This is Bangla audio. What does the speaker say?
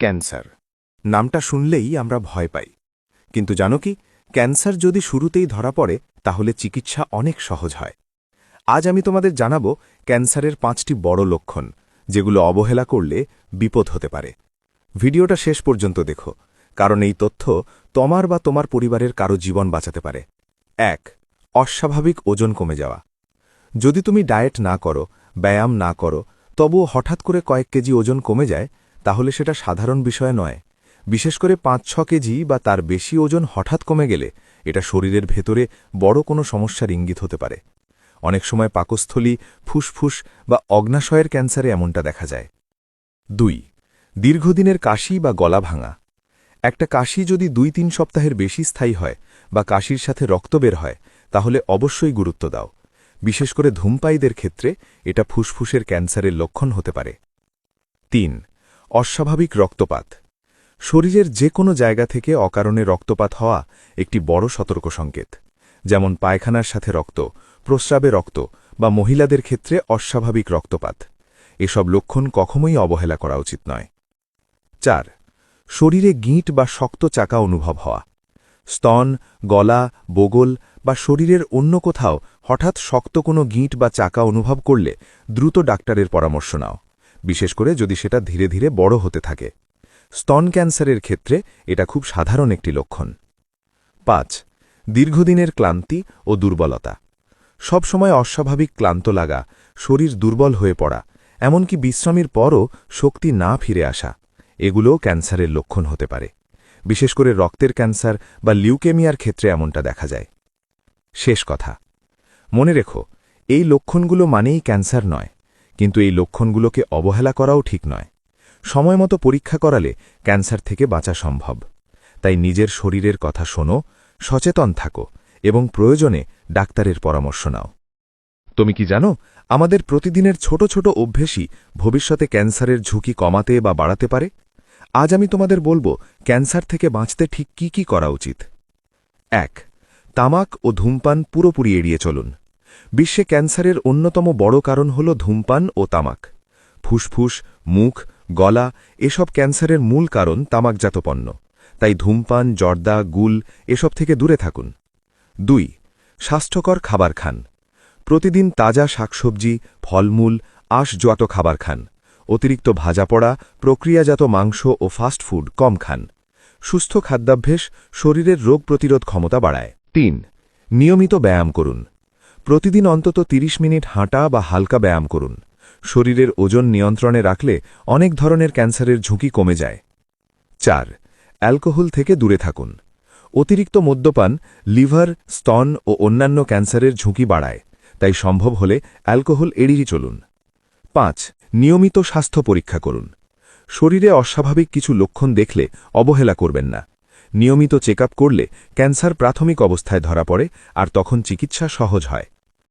ক্যান্সার নামটা শুনলেই আমরা ভয় পাই, কিন্তু জানো কি, ক্যান্সার যদি শুরুতেই ধরা পড়ে তাহলে চিকিৎসা অনেক সহজ হয়। আজ আমি তোমাদের জানাবো ক্যান্সারের 5টি বড় লক্ষণ, যেগুলো অবহেলা করলে বিপদ হতে পারে। ভিডিওটা শেষ পর্যন্ত দেখো, কারণ এই তথ্য তোমার বা তোমার পরিবারের কারো জীবন বাঁচাতে পারে। 1. অস্বাভাবিক ওজন কমে যাওয়া। যদি তুমি ডায়েট না করো, ব্যায়াম না করো, তবুও হঠাৎ করে কয়েক কেজি ওজন কমে যায়, তাহলে সেটা সাধারণ বিষয় নয়। বিশেষ করে 5-6 কেজি বা তার বেশি ওজন হঠাৎ কমে গেলে এটা শরীরের ভেতরে বড় কোনো সমস্যার ইঙ্গিত হতে পারে। অনেক সময় পাকস্থলী, ফুসফুস বা অগ্নাশয়ের ক্যান্সারে এমনটা দেখা যায়। 2. দীর্ঘদিনের কাশি বা গলা ভাঙা। একটা কাশি যদি 2-3 সপ্তাহের বেশি স্থায়ী হয় বা কাশির সাথে রক্ত বের হয়, তাহলে অবশ্যই গুরুত্ব দাও। বিশেষ করে ধূমপায়ীদের ক্ষেত্রে এটা ফুসফুসের ক্যান্সারের লক্ষণ হতে পারে। 3. অস্বাভাবিক রক্তপাত। শরীরের যে কোনো জায়গা থেকে অকারণে রক্তপাত হওয়া একটি বড় সতর্ক সংকেত। যেমন পায়খানার সাথে রক্ত, প্রস্রাবে রক্ত বা মহিলাদের ক্ষেত্রে অস্বাভাবিক রক্তপাত। এসব লক্ষণ কখনোই অবহেলা করা উচিত নয়। 4. শরীরে গিঁট বা শক্ত চাকা অনুভব হওয়া। স্তন, গলা, বগল বা শরীরের অন্য কোথাও হঠাৎ শক্ত কোনো গিঁট বা চাকা অনুভব করলে দ্রুত ডাক্তারের পরামর্শ নাও, বিশেষ করে যদি সেটা ধীরে ধীরে বড় হতে থাকে। স্তন ক্যান্সারের ক্ষেত্রে এটা খুব সাধারণ একটি লক্ষণ। 5. দীর্ঘদিনের ক্লান্তি ও দুর্বলতা। সবসময় অস্বাভাবিক ক্লান্ত লাগা, শরীর দুর্বল হয়ে পড়া, এমনকি বিশ্রামের পরও শক্তি না ফিরে আসা, এগুলোও ক্যান্সারের লক্ষণ হতে পারে। বিশেষ করে রক্তের ক্যান্সার বা লিউকেমিয়ার ক্ষেত্রে এমনটা দেখা যায়। শেষ কথা, মনে রেখো, এই লক্ষণগুলো মানেই ক্যান্সার নয়, কিন্তু এই লক্ষণগুলোকে অবহেলা করাও ঠিক নয়। সময়মতো পরীক্ষা করালে ক্যান্সার থেকে বাঁচা সম্ভব। তাই নিজের শরীরের কথা শোনো, সচেতন থাকো এবং প্রয়োজনে ডাক্তারের পরামর্শ নাও। তুমি কি জানো, আমাদের প্রতিদিনের ছোট ছোট অভ্যেসই ভবিষ্যতে ক্যান্সারের ঝুঁকি কমাতে বা বাড়াতে পারে? আজ আমি তোমাদের বলবো ক্যান্সার থেকে বাঁচতে ঠিক কি কি করা উচিত। 1. তামাক ও ধূমপান পুরোপুরি এড়িয়ে চলুন। বিশ্বে ক্যান্সারের অন্যতম বড় কারণ হল ধূমপান ও তামাক। ফুসফুস, মুখ, গলা এসব ক্যান্সারের মূল কারণ তামাকজাত পণ্য। তাই ধূমপান, জর্দা, গুল এসব থেকে দূরে থাকুন। 2. স্বাস্থ্যকর খাবার খান। প্রতিদিন তাজা শাকসবজি, ফলমূল, আঁশজাত খাবার খান। অতিরিক্ত ভাজাপড়া, প্রক্রিয়াজাত মাংস ও ফাস্ট ফুড কম খান। সুস্থ খাদ্যাভ্যাস শরীরের রোগ প্রতিরোধ ক্ষমতা বাড়ায়। 3. নিয়মিত ব্যায়াম করুন। প্রতিদিন অন্তত 30 মিনিট হাঁটা বা হালকা ব্যায়াম করুন। শরীরের ওজন নিয়ন্ত্রণে রাখলে অনেক ধরনের ক্যান্সারের ঝুঁকি কমে যায়। 4. অ্যালকোহল থেকে দূরে থাকুন। অতিরিক্ত মদ্যপান লিভার, স্তন ও অন্যান্য ক্যান্সারের ঝুঁকি বাড়ায়, তাই সম্ভব হলে অ্যালকোহল এড়িয়ে চলুন। 5. নিয়মিত স্বাস্থ্য পরীক্ষা করুন। শরীরে অস্বাভাবিক কিছু লক্ষণ দেখলে অবহেলা করবেন না। নিয়মিত চেকআপ করলে ক্যান্সার প্রাথমিক অবস্থায় ধরা পড়ে আর তখন চিকিৎসা সহজ হয়।